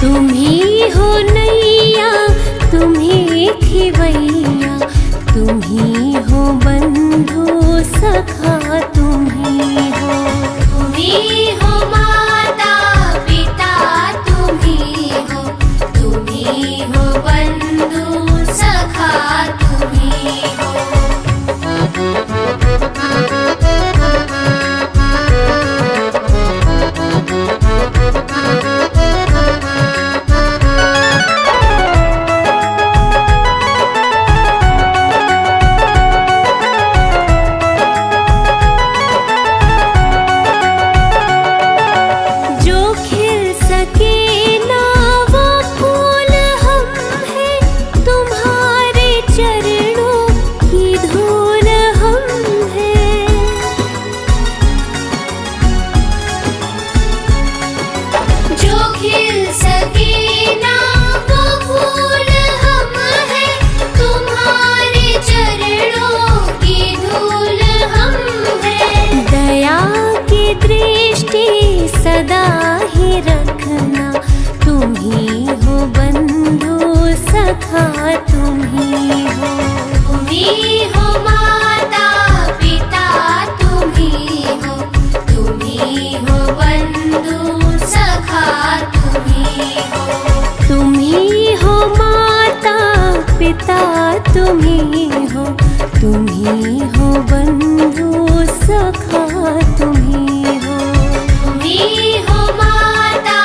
तुम्ही हो नैया, तुम्ही खिवैया, तुम्ही हो बंधु सखा, तुम्ही हो माता पिता, तुम्ही हो बंधु सखा, तुम्ही हो। सदा ही रखना, तुम्ही हो बंधु सखा, तुम्ही हो माता पिता, तुम्ही हो बंधु सखा, तुम्ही हो माता पिता, तुम्ही हो बंधु सखा, तुम्ही हो माता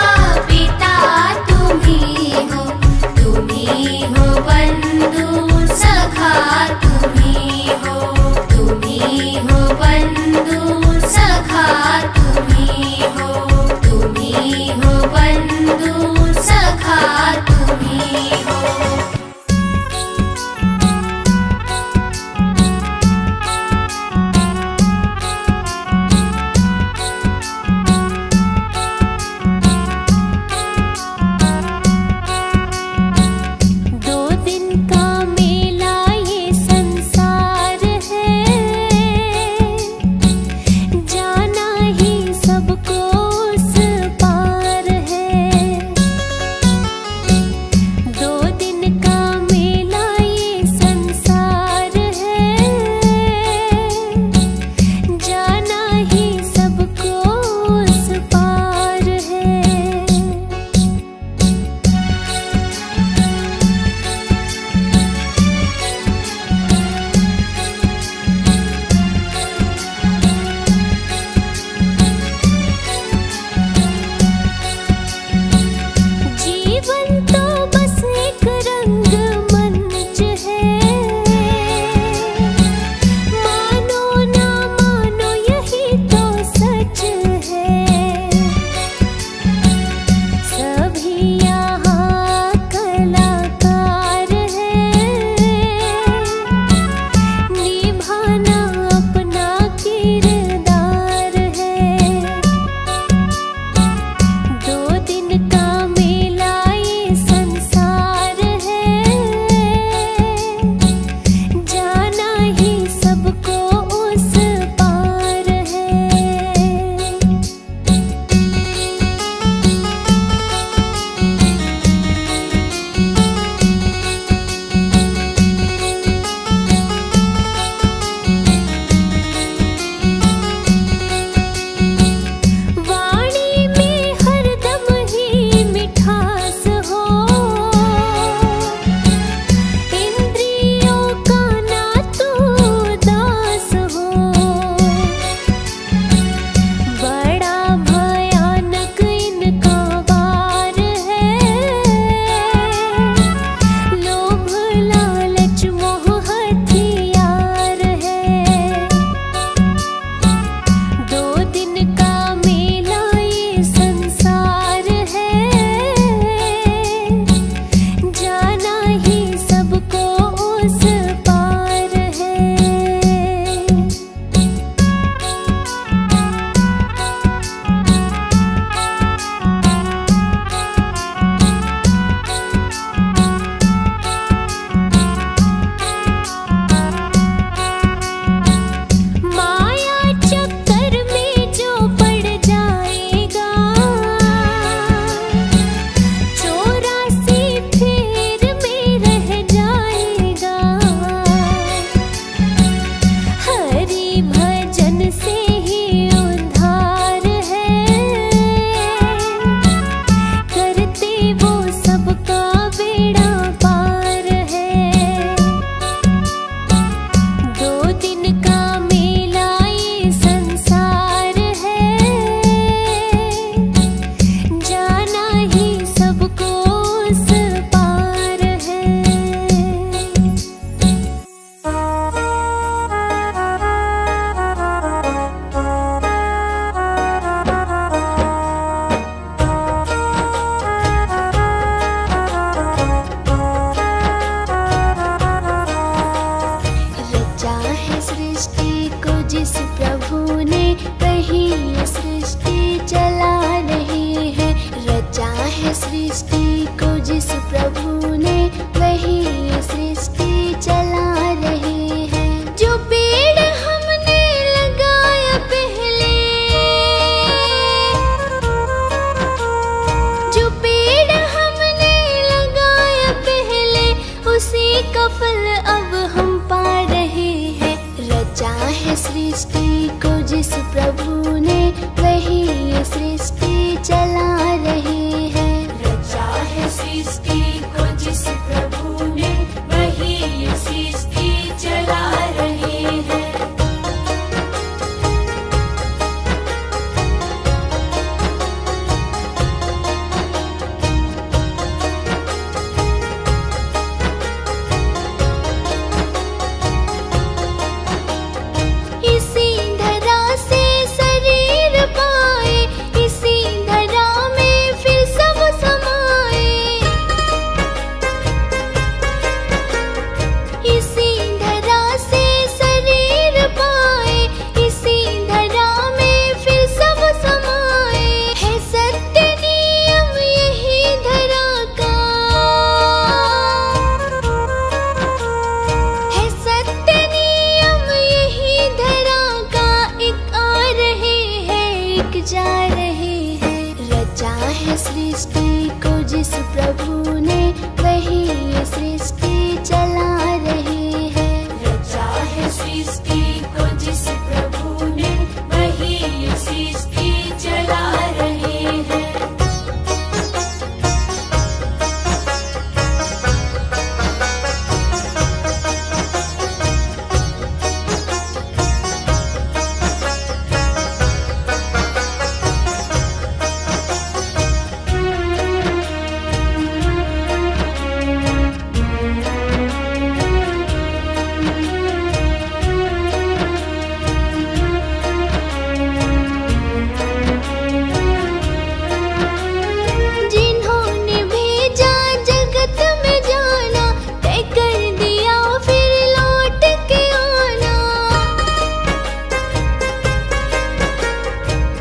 को जिस प्रभु ने वही ये सृष्टि चला रहे हैं। जो पेड़ हमने लगाया पहले, जो पेड़ हमने लगाया पहले, उसी का फल अब हम पा रहे हैं। रचा है सृष्टि को जिस प्रभु ने वही ये सृष्टि चला रहे हैं। रचा है सृष्टि को जिस प्रभु ने वही ये सृष्टि चला रहे हैं। इसी धरा से शरीर पाए, इसी धरा में फिर सब समाए। इसी धरा से शरीर पाए, इसी धरा में फिर सब समाए। है सत्य नियम यही धरा का, है सत्य नियम यही धरा का। एक आ रहे हैं, एक जा रहे हैं। रचा है सृष्टि को जिस प्रभु ने वही ये सृष्टि चला रहे हैं। रचा है सृष्टि को जिस प्रभु ने वही ये सृष्टि चला रहे हैं। जिन्होंने भेजा जगत में जाना, तय कर दिया फिर लौट के आना।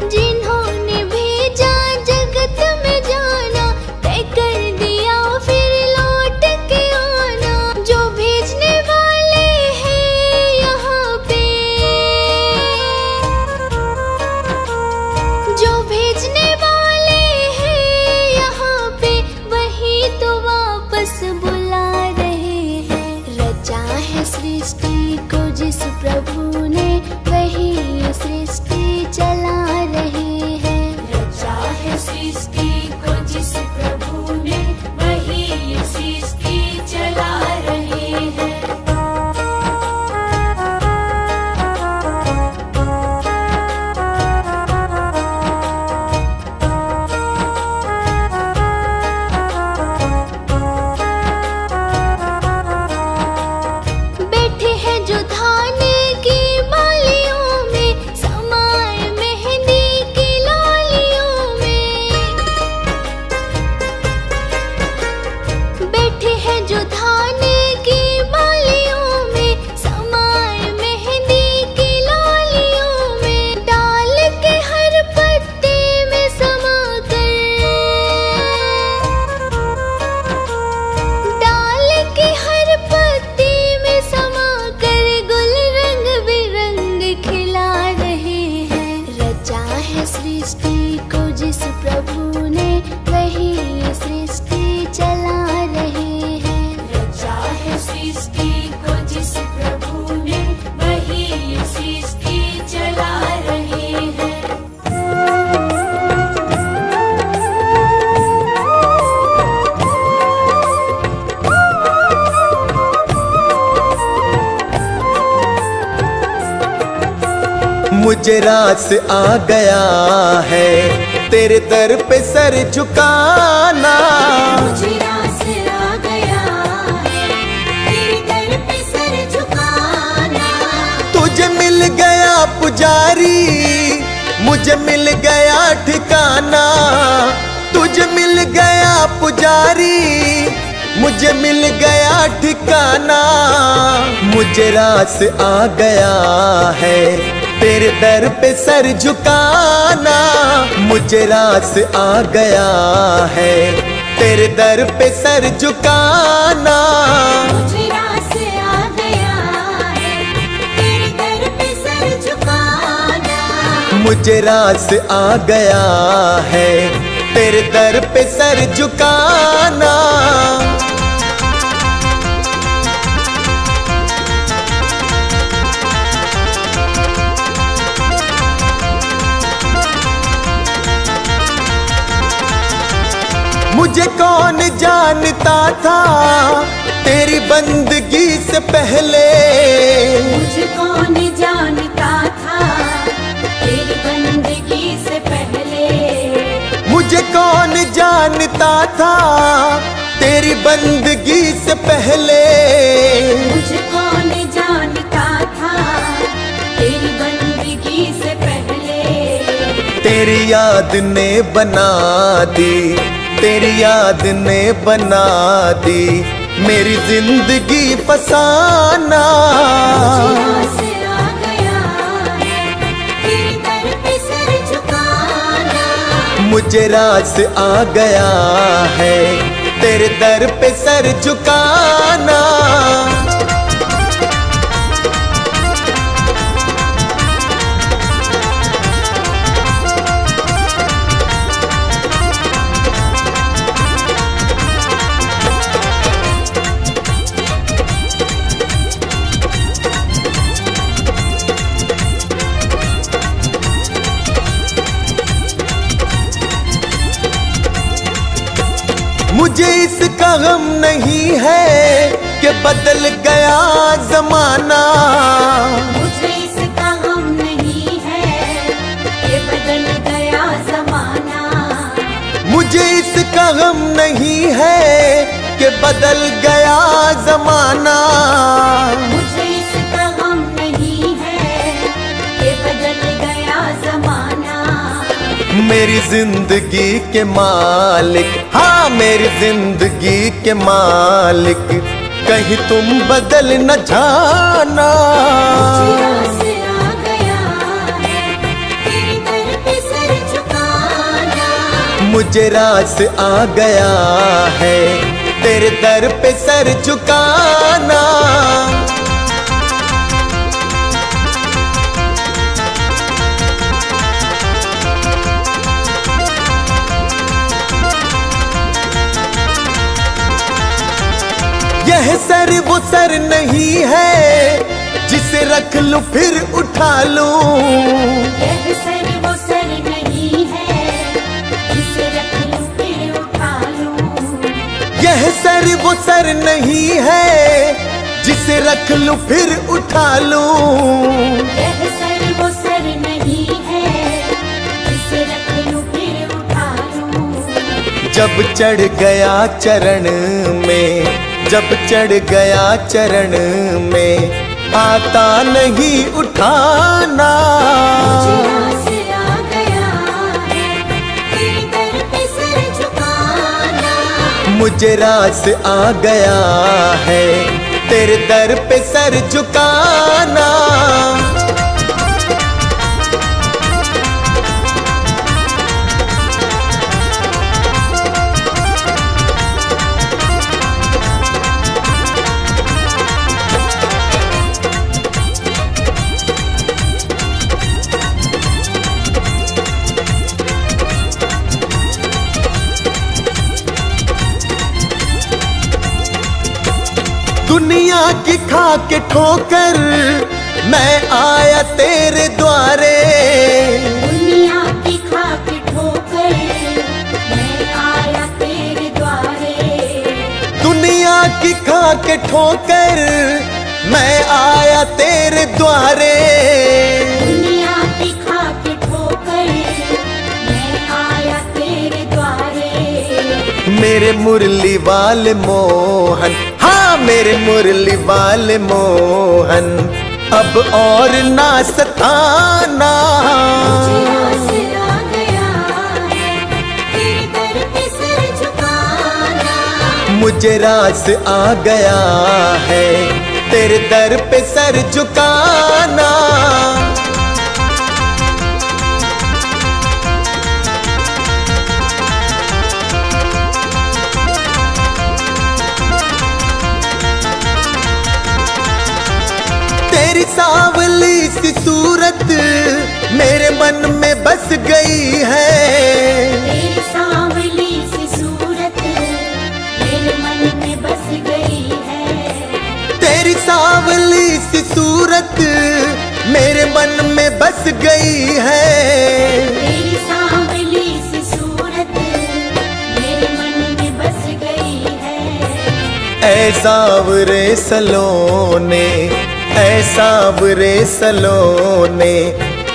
जिन्होंने भेजा जगत में जाना, तय कर दिया फिर लौट के आना। जो भेजने वाले हैं यहाँ पे, जो भेजने वाले हैं यहाँ पे, वही तो वापस बुला रहे हैं। रचा है सृष्टि को जिस प्रभु ने वही ये सृष्टि चला रहे हैं। रचा है सृष्टि को जिस प्रभु ने वही ये सृष्टि चला रहे हैं। बैठे हैं जो धान की बालियों में, समाए मेहंदी की लालियों में। बैठे हैं जो धान की बालियों में, समाए मेहंदी की लालियों में। डाल के हर पत्ते में समाकर, डाल के हर पत्ते में समाकर, गुल रंग बिरंग खिला रहे हैं। रचा है सृष्टि को जिस प्रभु ने वही ये सृष्टि चला रहे हैं। रचा है सृष्टि को जिस प्रभु ने वही ये सृष्टि चला रहे हैं। मुझे रास आ गया है तेरे दर पे सर झुकाना। मुझे रास आ गया है तेरे दर पे सर झुकाना। तुझे मिल गया पुजारी, मुझे मिल गया ठिकाना। तुझे मिल गया पुजारी, मुझे मिल गया ठिकाना। मुझे रास आ गया है तेरे दर पे सर झुकाना। मुझे रास आ गया है तेरे दर पे सर झुकाना। मुझे रास आ गया है तेरे दर पे सर झुकाना। मुझे रास आ गया है तेरे दर पे सर झुकाना। मुझे कौन जानता था तेरी बंदगी से पहले। मुझे कौन जानता था तेरी बंदगी से पहले। मुझे कौन जानता था तेरी बंदगी से पहले। मुझे कौन जानता था तेरी बंदगी से पहले। तेरी याद ने बना दी, तेरी याद ने बना दी मेरी जिंदगी फसाना। मुझे रास आ गया है तेरे दर पे सर झुकाना। मुझे रास आ गया है तेरे दर पे सर झुकाना। मुझे इसका गम नहीं है कि बदल गया जमाना। मुझे इसका गम नहीं है कि बदल गया जमाना। मुझे इसका गम नहीं है कि बदल गया जमाना। मुझे इसका गम नहीं है कि बदल गया जमाना। मेरी जिंदगी के मालिक, हाँ मेरी जिंदगी के मालिक कहीं तुम बदल न जाना। मुझे रास आ गया है तेरे दर पे सर झुकाना। मुझे रास आ गया है तेरे दर पे सर झुकाना। यह सर वो सर नहीं है जिसे रख लूं फिर उठा लूं। यह सर वो सर नहीं है जिसे रख लूं फिर उठा लूं। यह सर वो सर नहीं है जिसे रख लूं फिर उठा लूं। यह सर वो सर नहीं है जिसे रख लूं फिर उठा लूं। जब चढ़ गया चरण में, जब चढ़ गया चरण में आता नहीं उठाना। मुझे रास आ गया है तेरे दर पे सर झुकाना। मुझे रास आ गया है तेरे दर पे सर झुकाना। दुनिया की खा के ठोकर मैं आया तेरे द्वारे। दुनिया की खा के ठोकर मैं आया तेरे द्वारे। दुनिया की खा के ठोकर मैं आया तेरे द्वारे। दुनिया की खा के ठोकर मैं आया तेरे द्वारे। मेरे मुरली वाले मोहन, हाँ मेरे मुरली वाले मोहन अब और ना सताना। मुझे रास आ गया है तेरे दर पे सर झुकाना। मुझे रास आ गया है तेरे दर पे सर झुकाना। सांवली सी सूरत मेरे मन में बस गई है। तेरी सांवली सी सूरत मेरे मन में बस गई है। तेरी सांवली सी सूरत मेरे मन में बस गई है। तेरी सांवली सी सूरत मेरे मन में बस गई है। ऐ सांवरे सलोने, ऐ सांवरे सलोने,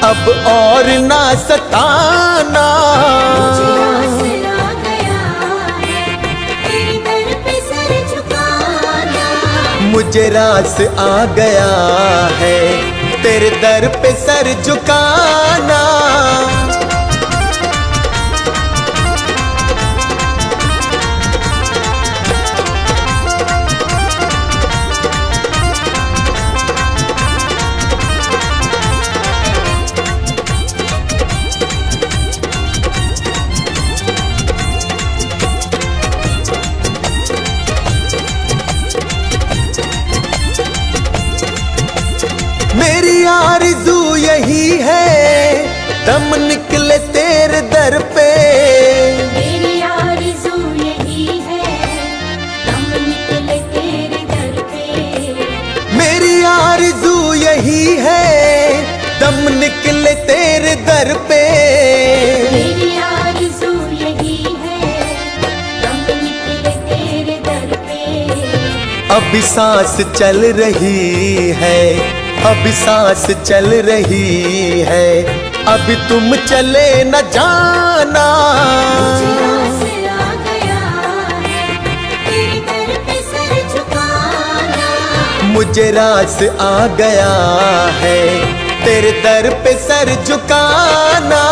अब और ना सताना। मुझे आसरा गया है तेरे दर पे सर झुकाना। मुझे रास आ गया है तेरे दर पे सर झुकाना। मेरी आरज़ू यही है दम निकले तेरे दर पे। मेरी आरज़ू यही है दम निकले तेरे दर पे। मेरी आरज़ू यही है दम निकले तेरे दर पे। मेरी आरज़ू यही है दम निकले तेरे दर पे। अभी सांस चल रही है, अभी सांस चल रही है, अभी तुम चले न जाना। मुझे आसरा गया है तेरे दर पे सर झुकाना। मुझे रास आ गया है तेरे दर पे सर झुकाना।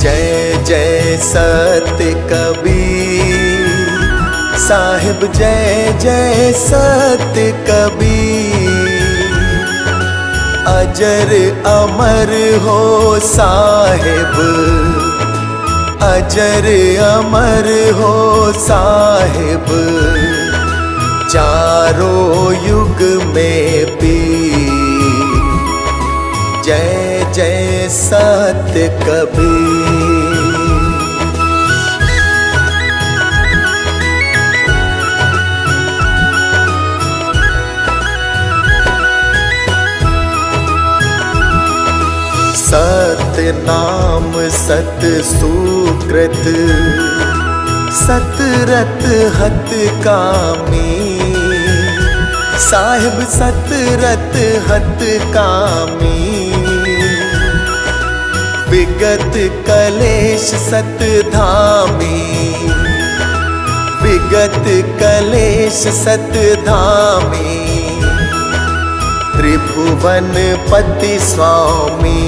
जय जय सत्य कबीर साहिब, जय जय सत्य कबीर। अजर अमर हो साहिब, अजर अमर हो साहिब, चारों युग में पीर। जय जय सत्य कबीर। सत्य नाम सत सुकृत, सतरत हत कामी। साहिब सतरत हत कामी, विगत कलेश सत धामी। विगत कलेश सत धामी, त्रिभुवन पति स्वामी।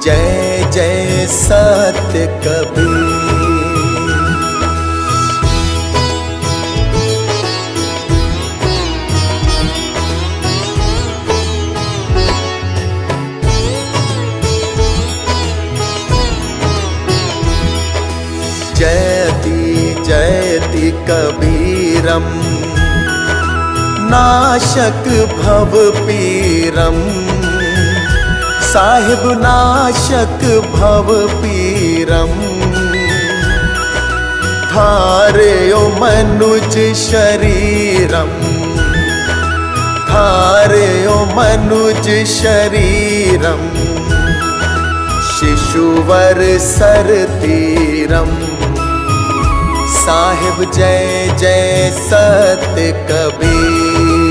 जय जय सत्य कबीर। जयति जयति कबीरम, नाशक भव पीरम। साहिब नाशक भव पीरम, धारयो मनुज शरीरम। धारयो मनुज शरीरम, शिशुवर सर तीरम। साहिब जय जय सत्य कबीर।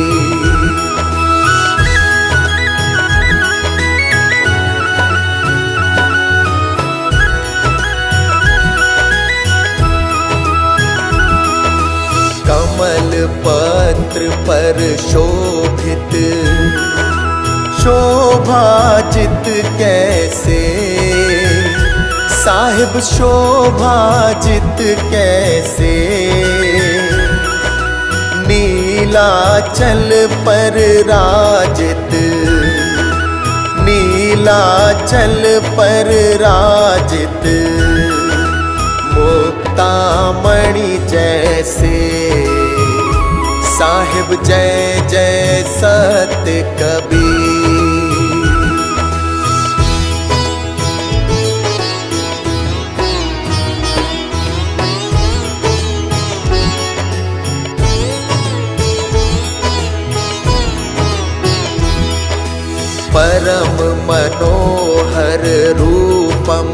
कमल पत्र पर शोभित, शोभाजित कैसे। साहिब शोभाजित कैसे, नीलाचल पर राजित। नीलाचल पर राजित मुक्तामणि जैसे साहिब जय जय सत्य कबीर। परम मनोहर रूपम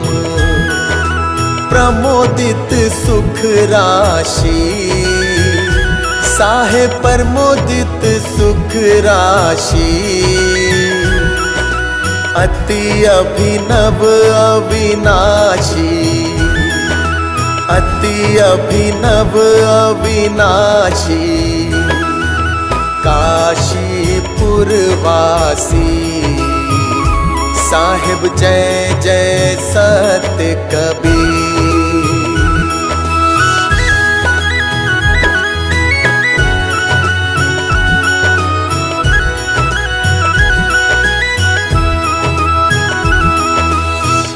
प्रमोदित सुख राशि साहे प्रमोदित सुख राशि। अति अभिनव अविनाशी अति अभिनव अविनाशी काशीपुर वासी साहिब जय जय सत्य कबीर।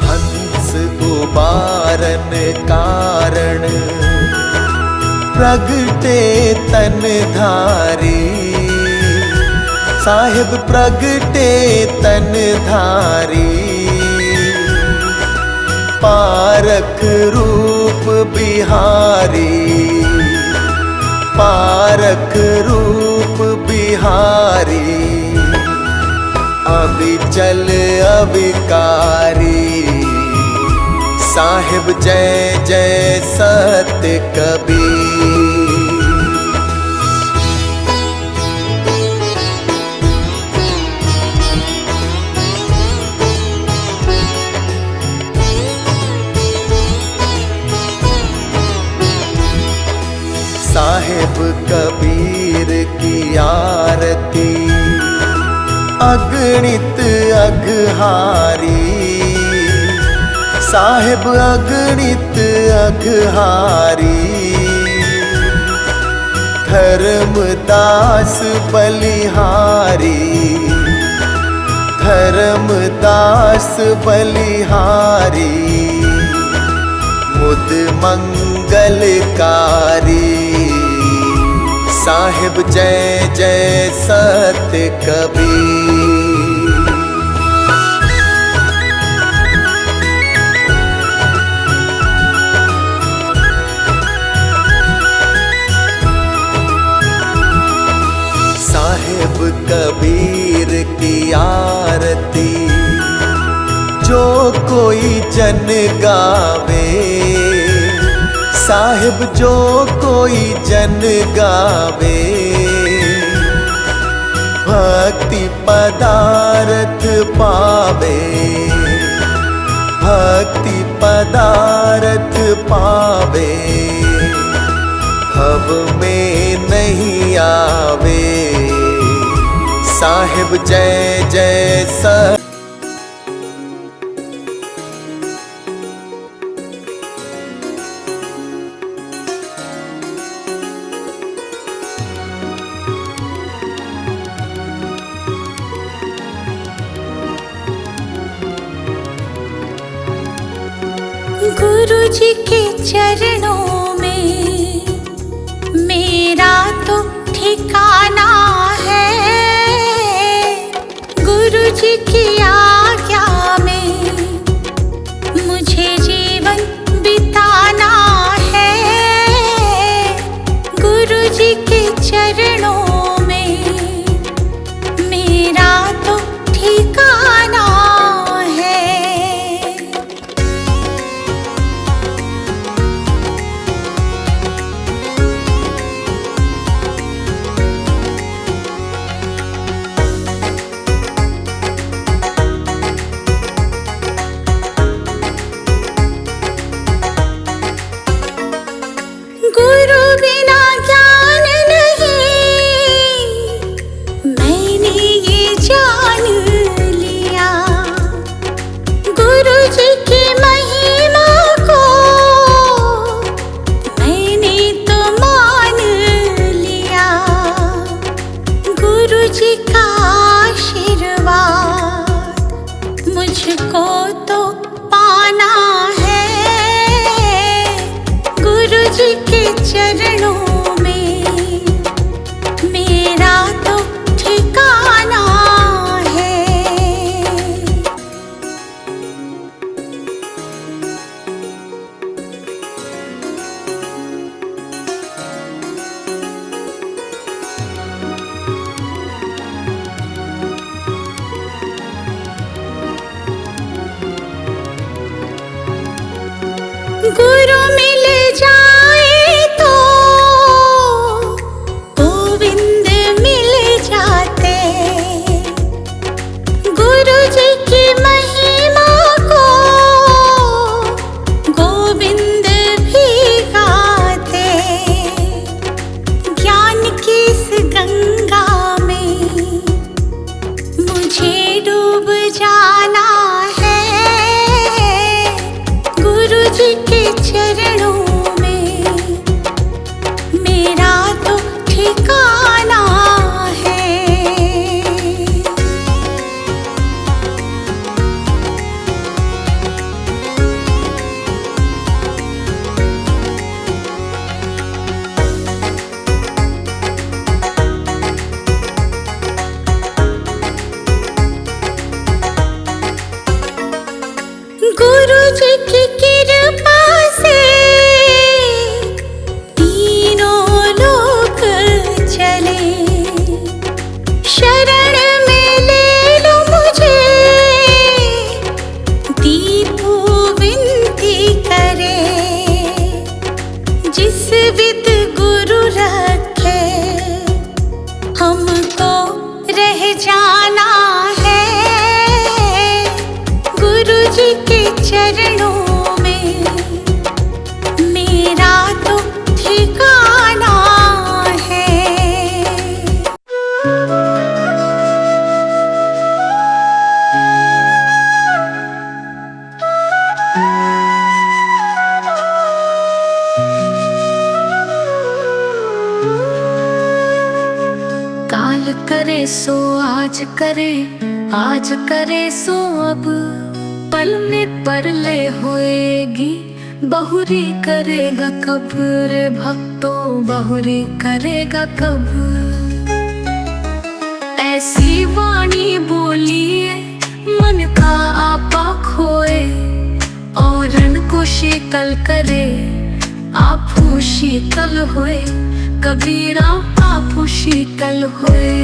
हंस उबारन कारण प्रगटे तन धारी साहिब प्रगटे तन धारी। पारख रूप बिहारी पारख रूप बिहारी। अविचल अविकारी साहिब जय जय सत्य कबीर। साहिब कबीर की आरती अगणित अघहारी साहिब अगणित अघहारी। धर्मदास बलिहारी धर्मदास बलिहारी। मुद मंगलकारी साहिब जय जय सत्य कबीर। साहिब कबीर की आरती जो कोई जन गावे साहिब जो कोई जन गावे। भक्ति पदार्थ पावे भक्ति पदार्थ पावे। भव में नहीं आवे साहिब जय जय सत्य। गुरु जी के चरणों में मेरा तो ठिकाना है। गुरु जी की आज्ञा में मुझे जीवन बिताना है। गुरु जी के चरणों में मेरा तो ठिकाना है। गुरु मिल जाए तो गोविंद मिल जाते। गुरु जी की महिमा को गोविंद भी गाते। ज्ञान की इस गंगा में मुझे डूब जाना है। गुरु जी के चरणों में मेरा तो ठिकाना है। गुरु जी की कृपा से तीनों लोक चले। शरण में ले लो मुझे, दीपू विनती करे। जिस विद गुरु रखे हमको रह जाना है। गुरु जी के चरणों में मेरा तो ठिकाना है। काल करे सो आज करे, आज करे सो अब। पल में परले होएगी, बहुरी करेगा कब रे भक्तों, बहुरी करेगा कब। ऐसी वाणी बोलिए मन का आपा खोए, औरन को शीतल करे आपू शीतल होए। कबीरा आपू शीतल होए।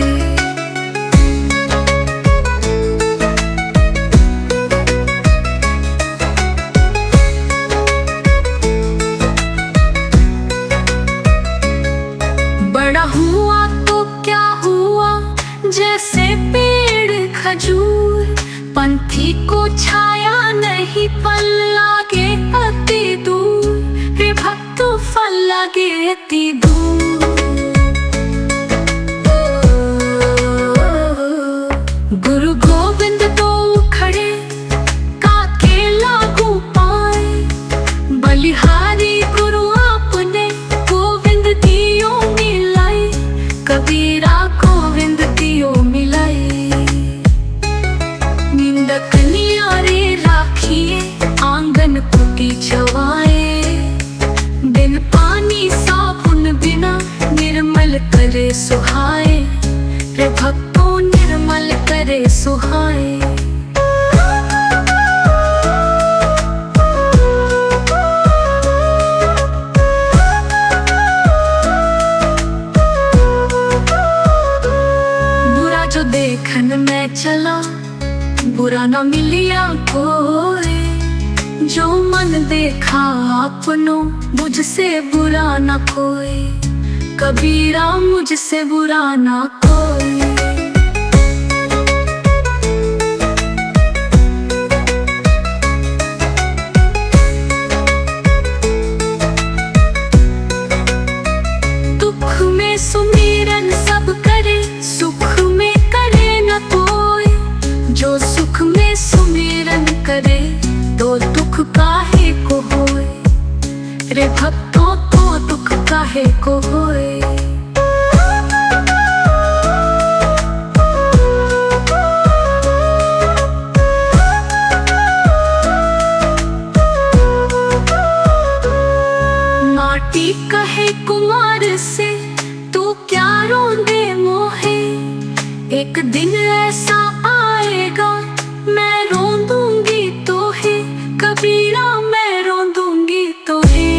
बड़ा हुआ तो क्या हुआ, जैसे पेड़ खजूर। पंथी को छाया नहीं, फल लागे अति दूर रे भक्तों, फल लागे अति दूर। गुरु गोविंद दो खड़े काके लागू पाए। बलिहारी गुरु आपने गोविंद दियो मिलाई। कबीरा गोविंद दियो मिलाई। निंदक नियारे राखिए, आंगन कुटी छवाए। बिन पानी साबुन बिना निर्मल करे सुहाए रे भक्तों, निर्मल करे सुहाए। बुरा जो देखन में चला, बुरा न मिलिया कोई। जो मन देखा आपनो, मुझसे बुरा न कोई। कबीरा मुझसे बुरा न कोई। दुख में सुमिरन सब करे, सुख में करे न कोई। जो सुख में सुमिरन करे, तो दुख काहे को होए रे भक्तों, तो दुख काहे को होए। माटी कहे कुमार से, तू क्या रोंदे मोहे। एक दिन ऐसा आएगा, मैं रोंदूंगी तो है। कबीरा मैं रोंदूंगी तो है।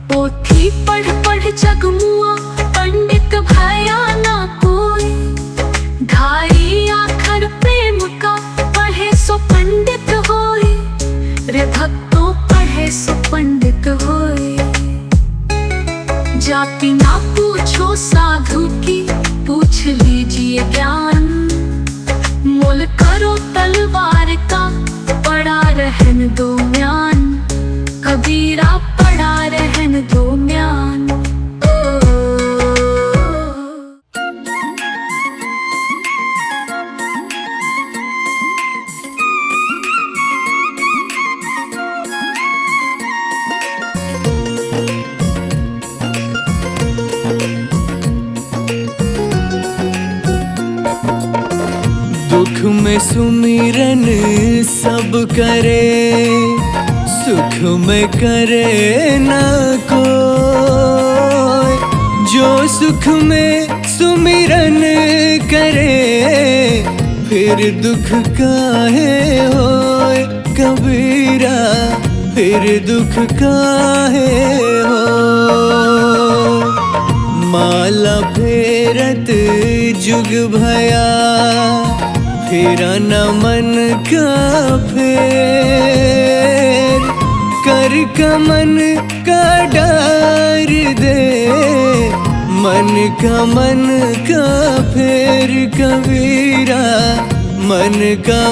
पोथी पढ़ पढ़ जगमुआ, पंडित भया ना कोई। ढाई आखर प्रेम का पढ़े कबीरा पड़ा रहन दो म्यान। दुख में सुमिरन सब करे, सुख में करे न कोई। जो सुख में सुमिरन करे, फिर दुख काहे होए कबीरा, फिर दुख काहे होए। माला फेरत जुग भया, फिर न मन का फेर। कर का मन का डर दे, मन का फेर कबीरा, मन का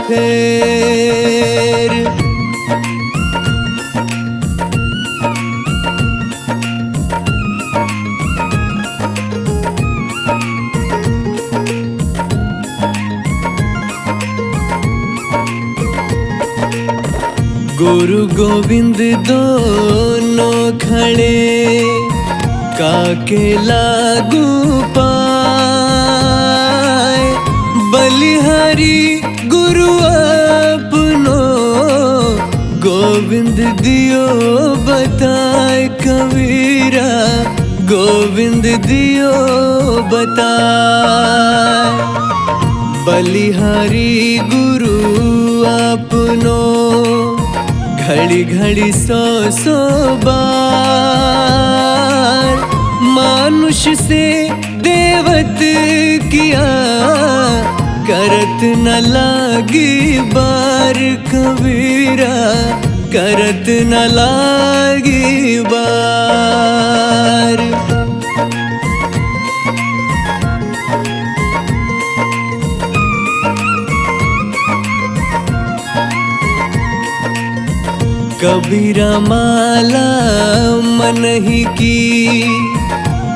फेर। गुरु गोविंद दोनों खड़े, काके लागू पाए। बलिहारी गुरु अपनो, गोविंद दियो बताए कबीरा, गोविंद दियो बताए। बलिहारी गुरु अपनो, घड़ी घड़ी सौ सौ बार। मानुष से देवत किया, करत न लागी बार कबीरा, करत न लागी बार। कबीरा माला मन ही की,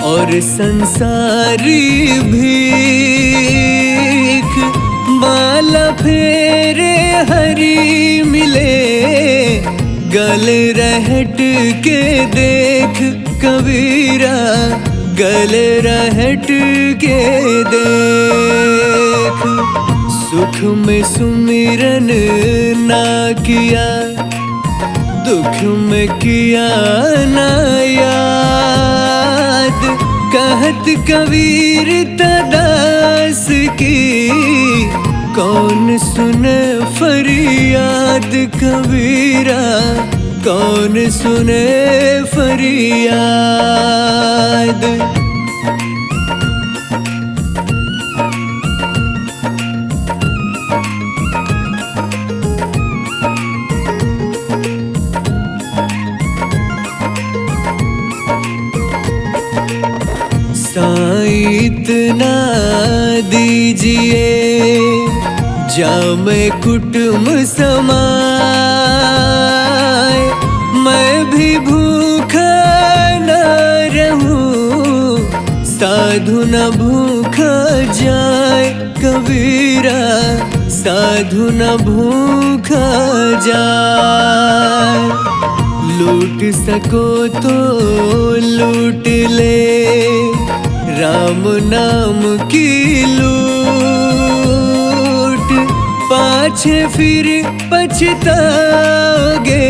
और संसारी भीख। माला फेरे हरी मिले, गल रहट के देख कबीरा, गल रहट के देख। सुख में सुमिरन ना किया, दुख में किया ना याद। कहत कबीर तदास की, कौन सुने फरियाद कबीरा, कौन सुने फरियाद। इतना दीजिए, जामे कुटुम समाए। मैं भी भूखा न रहूं, साधु न भूखा जाए कबीरा, साधु न भूखा जाए। लूट सको तो लूट ले, राम नाम की लूट। पाछे फिर पछताओगे,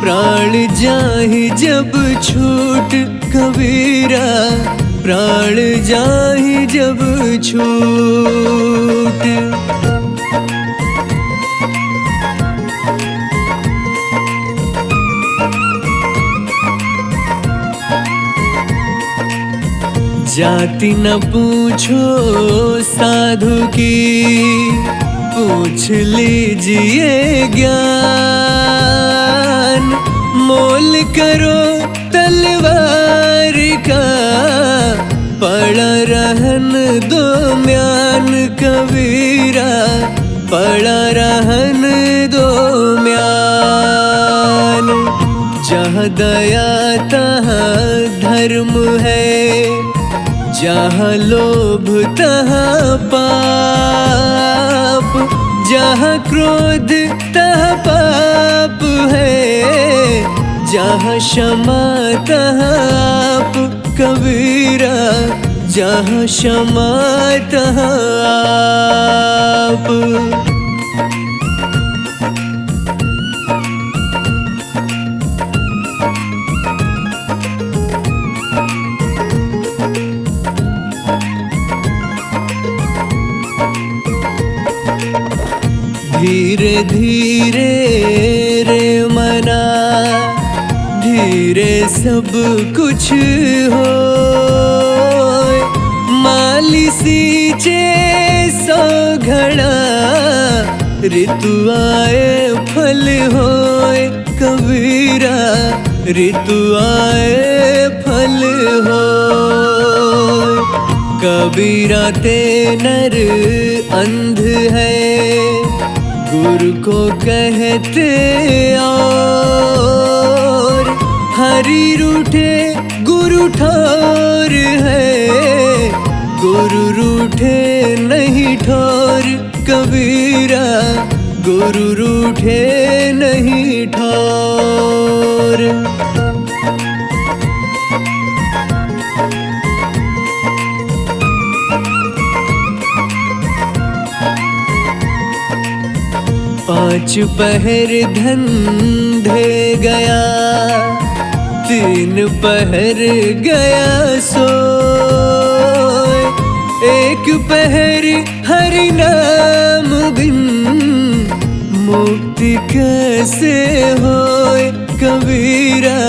प्राण जाहि जब छूट कबीरा, प्राण जाहि जब छूट। जाति न पूछो साधु की, पूछ लीजिए ज्ञान। मोल करो तलवार का, पड़ा रहन दो म्यान कबीरा, पड़ा रहन दो म्यान। जहाँ दया तहाँ धर्म है, जहाँ लोभ तहाँ पाप, जहाँ क्रोध तहाँ पाप है, जहाँ क्षमा तहाँ आप कबीरा, जहाँ क्षमा तहाँ आप। धीरे धीरे रे मना, धीरे सब कुछ हो, माली सींचे सौ घड़ा, ऋतु आए फल होए कबीरा, ऋतु आए फल होए। कबीरा ते नर अंध है, गुरु को कहते और, हरि रूठे गुरु ठोर है, गुरु रूठे नहीं ठोर कबीरा, गुरु रूठे नहीं ठोर। पांच पहर धंधे गया, तीन पहर गया सोए, एक पहर हरि नाम बिन, मुक्ति कैसे होए कबीरा,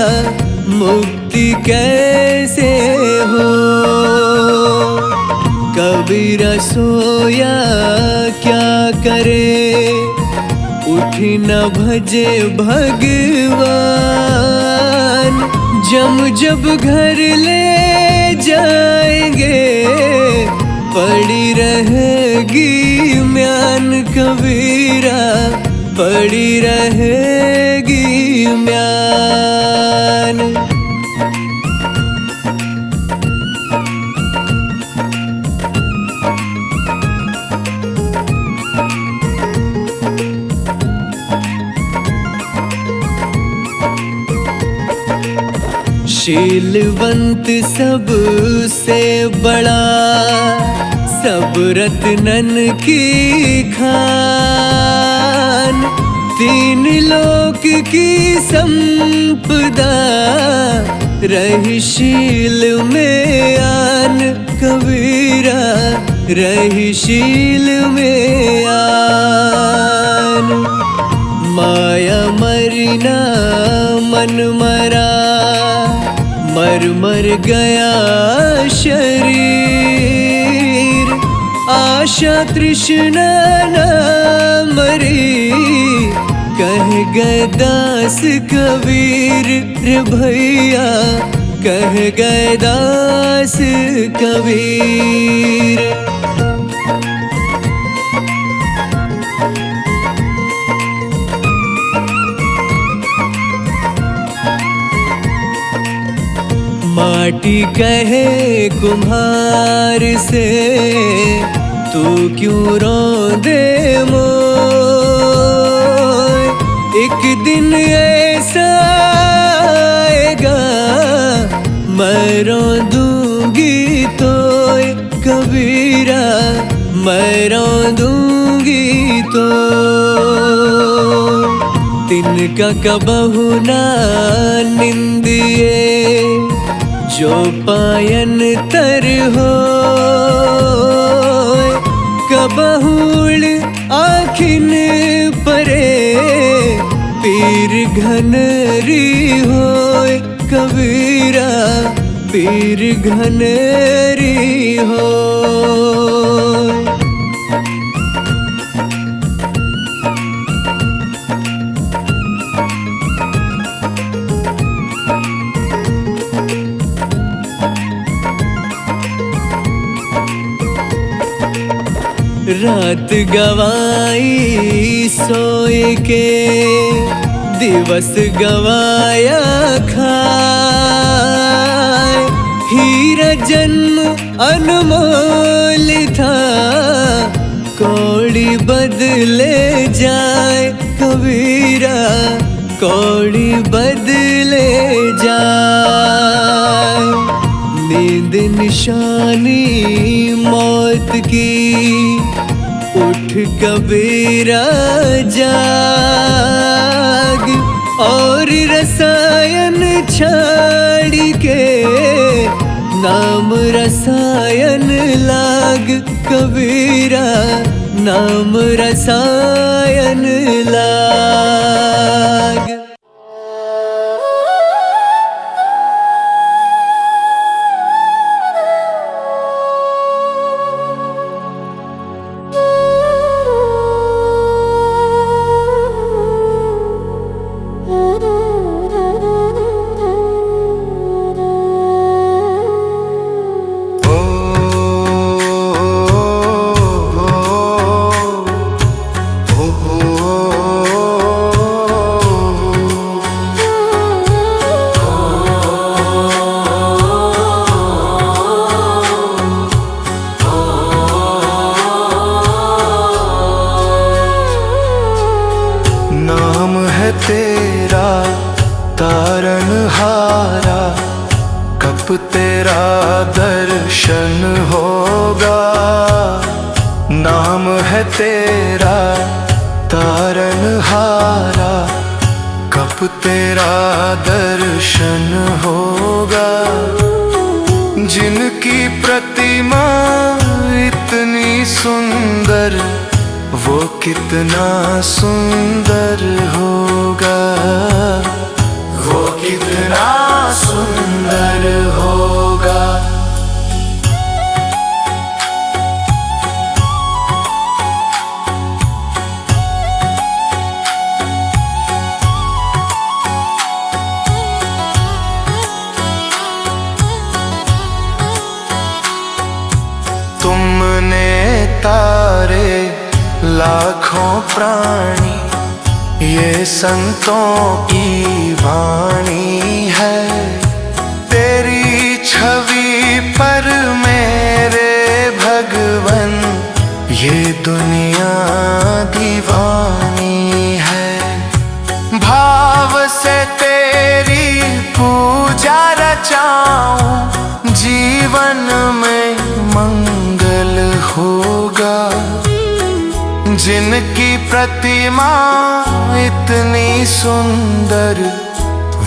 मुक्ति कैसे हो। कबीरा सोया क्या करे, उठी न भजे भगवान, जम जब घर ले जाएंगे, पड़ी रहेगी म्यान कबीरा, पड़ी रहेगी म्यान। शीलवंत सबसे बड़ा, सब रत्नन की खान, तीन लोक की संपदा, रही शील में आन कबीरा, रही शील में आन। माया मरना मन मरा, मर मर गया शरीर, आशा तृष्णा न मरी, कह गए दास कबीर रे भैया, कह गए दास कबीर। माटी कहे कुम्हार से, तू क्यों रोंदे मोय, एक दिन ऐसा आएगा, मैं रोंदूंगी तोय कबीरा, मैं रोंदूंगी तो। तिनका कबहू ना निंदिए, जो पायन तर हो, कबहूल आखिन परे, पीर घनरी होय कबीरा, पीर घनरी हो। रात गवाई सोए के, दिवस गवाया खाए। हीरा जन्म अनमोल था, कौड़ी बदले जाए कबीरा, कौड़ी बदले जाए। नींद निशानी मौत की, उठ कबीरा जाग, और रसायन छाड़ के नाम रसायन लाग कबीरा, नाम रसायन लाग। तेरा तारनहारा, कब तेरा दर्शन होगा। नाम है तेरा तारनहारा, कब तेरा दर्शन होगा। जिनकी प्रतिमा इतनी सुंदर, वो कितना सुंदर होगा, वो कितना सुंदर होगा। तुमने तारे लाखों प्राणी, ये संतों की वाणी है। तेरी छवि पर मेरे भगवन, ये दुनिया दीवानी है। भाव से तेरी पूजा रचाऊं, जीवन में मंगल होगा। जिनकी प्रतिमा इतनी सुंदर,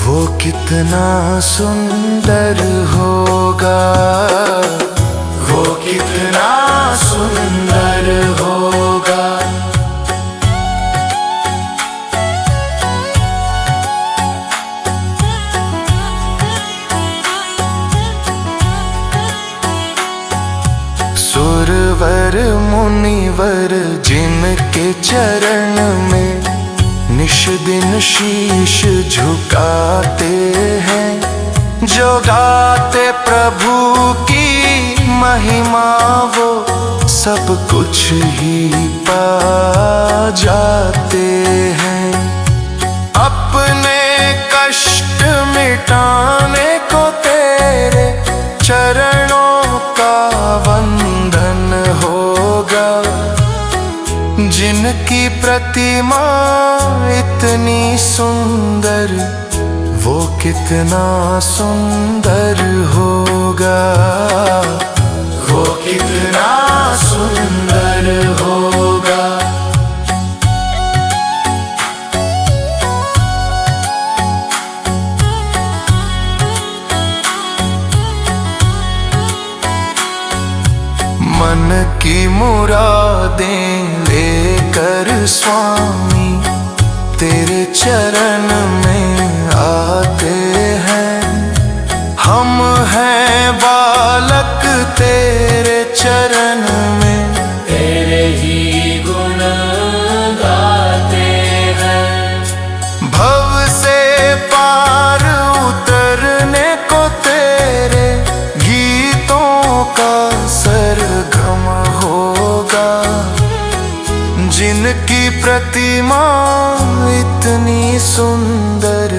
वो कितना सुंदर होगा, वो कितना सुंदर होगा। सुरवर मुनिवर जिनके चरण में निश दिन शीश झुकाते हैं, जो गाते प्रभु की महिमा, वो सब कुछ ही पा जाते हैं। अपने कष्ट मिटाने को तेरे चरणों का वंदन होगा। जिनकी प्रतिमा इतनी सुंदर, वो कितना सुंदर होगा, वो कितना सुंदर होगा। मन की मुरादें लेकर स्वामी तेरे चरण में आते हैं। हम हैं बालक तेरे चरण में, तेरे ही गुण गाते हैं। भव से पार उतरने को तेरे गीतों का सरगम होगा। जिनकी प्रतिमा इतनी सुंदर,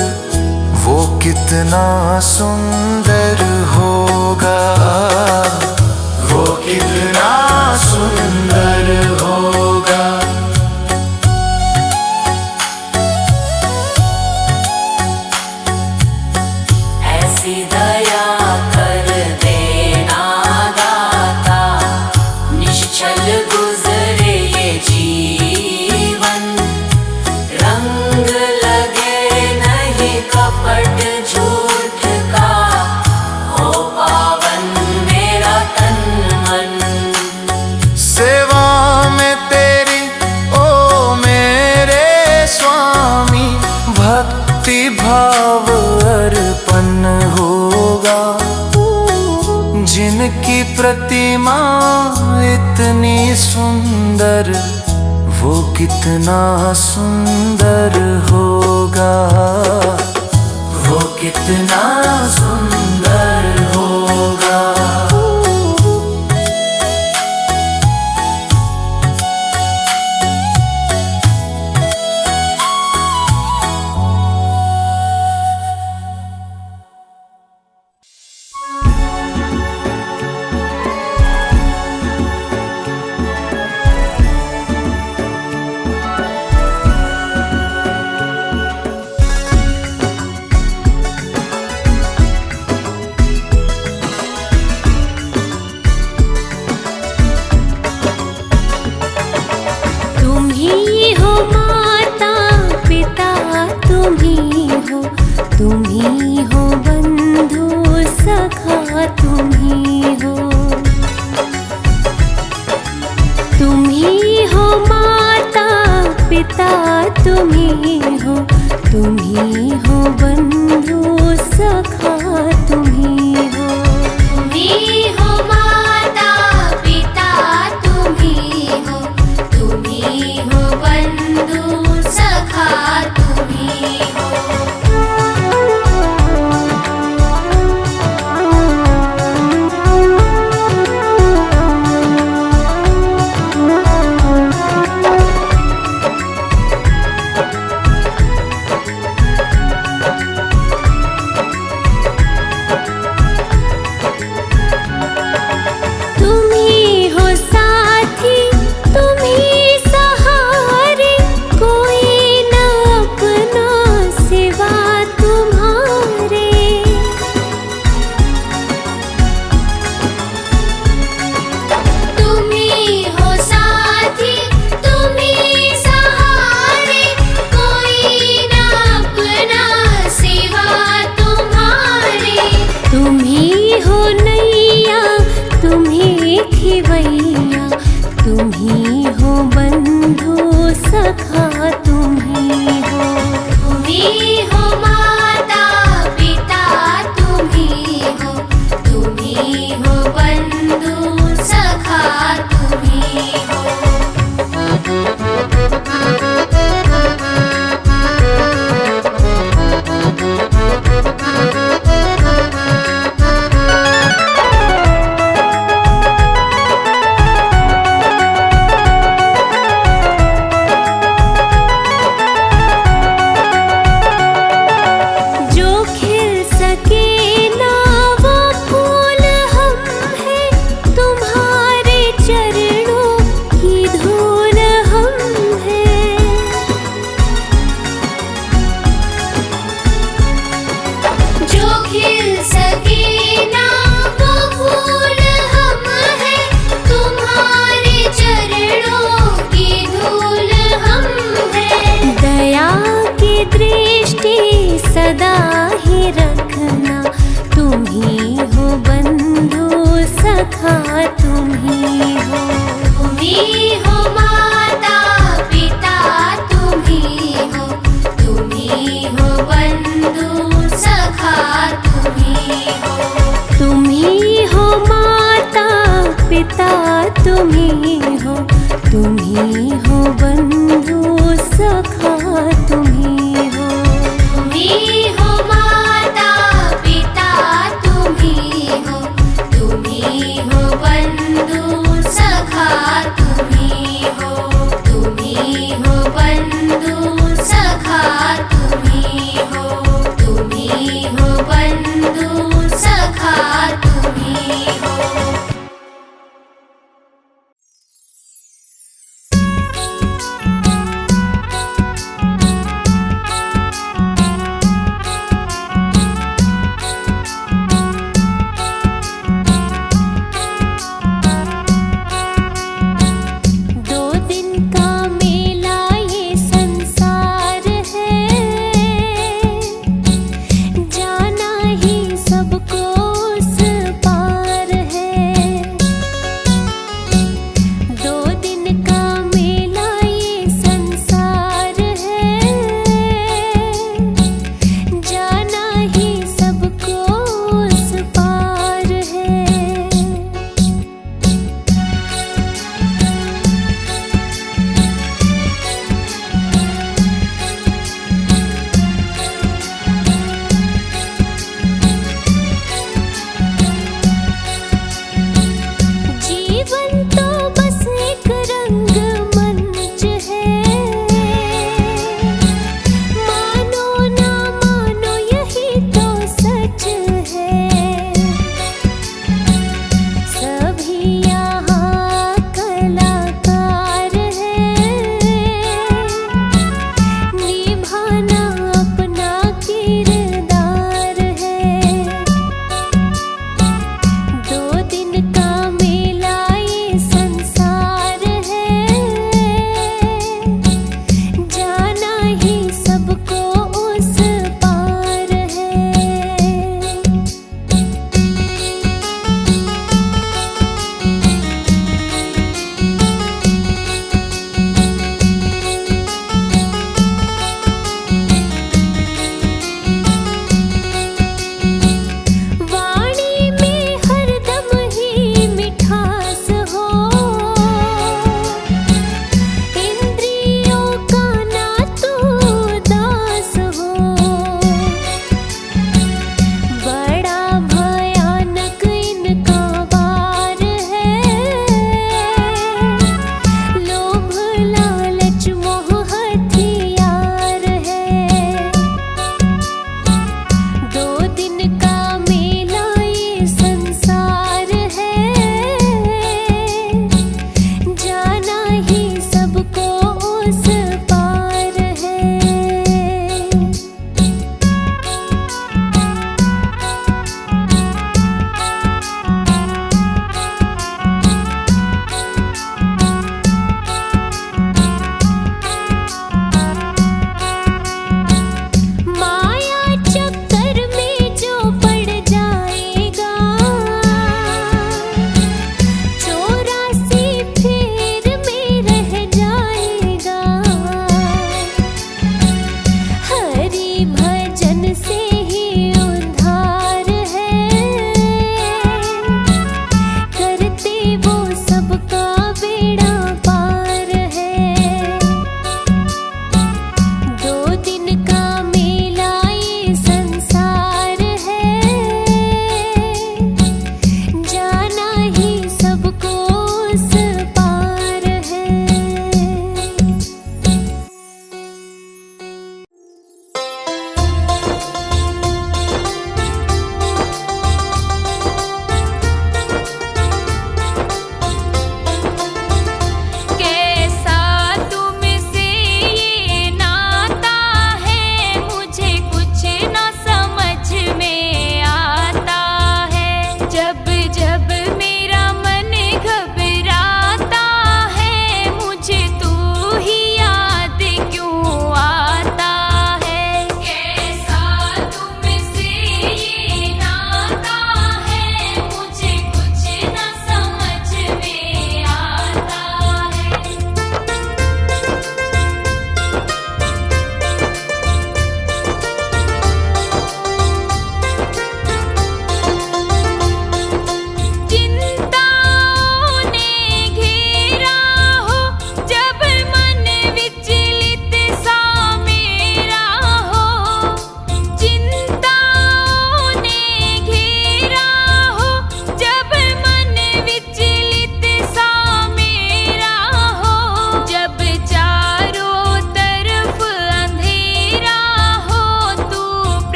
वो कितना सुंदर होगा, वो कितना सुंदर होगा। ऐसी दया कर देना दाता, निश्चल गुजरे ये जीवन, रंग लगे नहीं कपट झूठ का, हो पावन मेरा तन मन। सेवा में तेरी ओ मेरे स्वामी, भक्ति भाव अर्पण होगा। जिनकी प्रतिमा इतनी सुंदर, वो कितना सुंदर होगा, वो कितना सुंदर होगा। तुम ही हो माता पिता, तुम ही हो बंधु सखा, तुम ही हो माता पिता, तुम ही हो बंधु सखा, तुम ही हो माता पिता, तुम ही हो बंधु सखा, तुम ही हो। तुम ही हो साथी, तुम ही सहारे, कोई न अपना सिवा तुम्हारे। तुम ही हो साथी, तुम ही सहारे, कोई न अपना सिवा तुम्हारे। तुम ही हो नैया, तुम ही खिवैया, तुम ही हो बंधु सखा, तुम ही हो माता पिता, तुम ही हो बंधु सखा, तुम ही हो। जो खिल सके ना वो फूल हम हैं, तुम्हारे चरणों की धूल हम हैं। जो खिल सके ना वो फूल हम हैं, तुम्हारे चरणों की धूल हम हैं। दया की दृष्टि सदा ही रखना, तुम ही हो बंधु सखा, तुम ही हो माता पिता, तुम ही हो बंधु सखा, तुम ही हो माता पिता, तुम ही हो बंधु सखा, तुम ही हो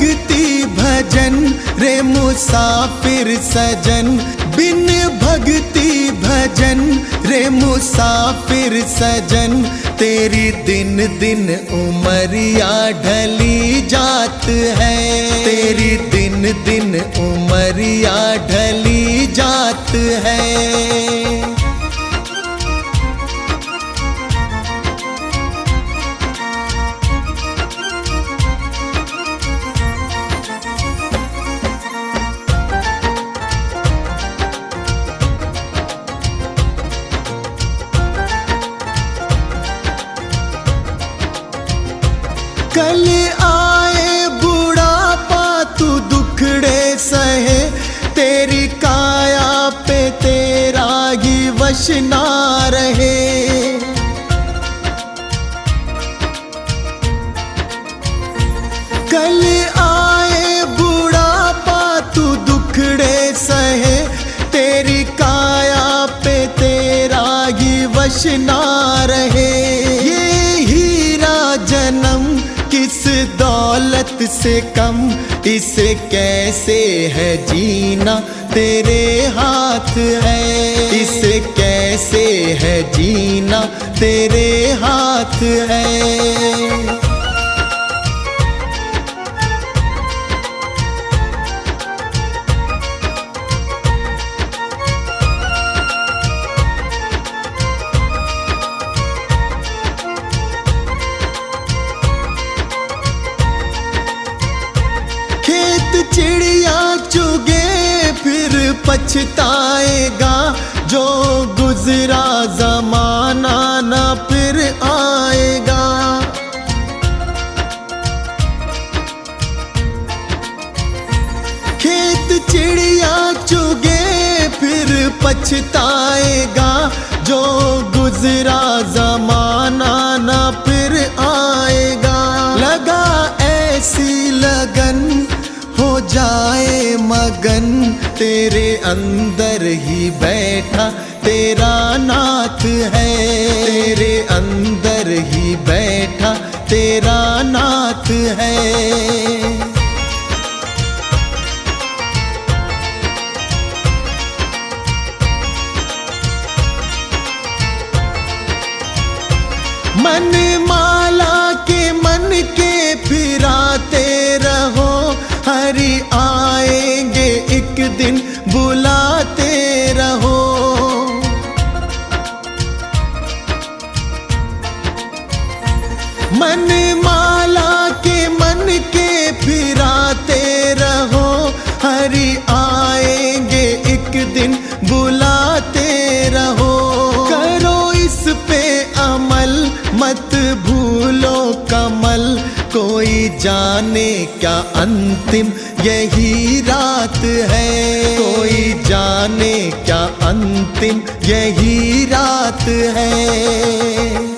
भक्ति भजन रे मुसाफिर सजन, बिन भक्ति भजन रे मुसाफिर सजन, तेरी दिन दिन उमरिया ढली जात है, तेरी दिन दिन उमरिया ढली जात है। कल आए बुढ़ापा तू दुखड़े सहे, तेरी काया पे तेरा ही वश ना रहे। कल आए बुढ़ापा तू दुखड़े सहे, तेरी काया पे तेरा ही वश ना रहे। ये हीरा जन्म किस दौलत से कम, इसे कैसे है जीना तेरे हाथ है, इसे कैसे है जीना तेरे हाथ है। चिड़िया चुगे फिर पछताएगा, जो गुजरा जमाना ना फिर आएगा। खेत चिड़िया चुगे फिर पछताएगा, जो गुजरा जमाना ना फिर आएगा। लगा ऐसी लगन हो जाए मगन, तेरे अंदर ही बैठा तेरा नाथ है, तेरे अंदर ही बैठा तेरा नाथ है। मन माला के मन के फिराते रहो, हरि आएंगे एक दिन बुलाते रहो। मन माला के मन के फिराते रहो, हरि आएंगे एक दिन बुलाते रहो। करो इस पे अमल मत भूलो कमल, कोई जाने क्या अंतिम यही रात है, कोई जाने क्या अंतिम यही रात है।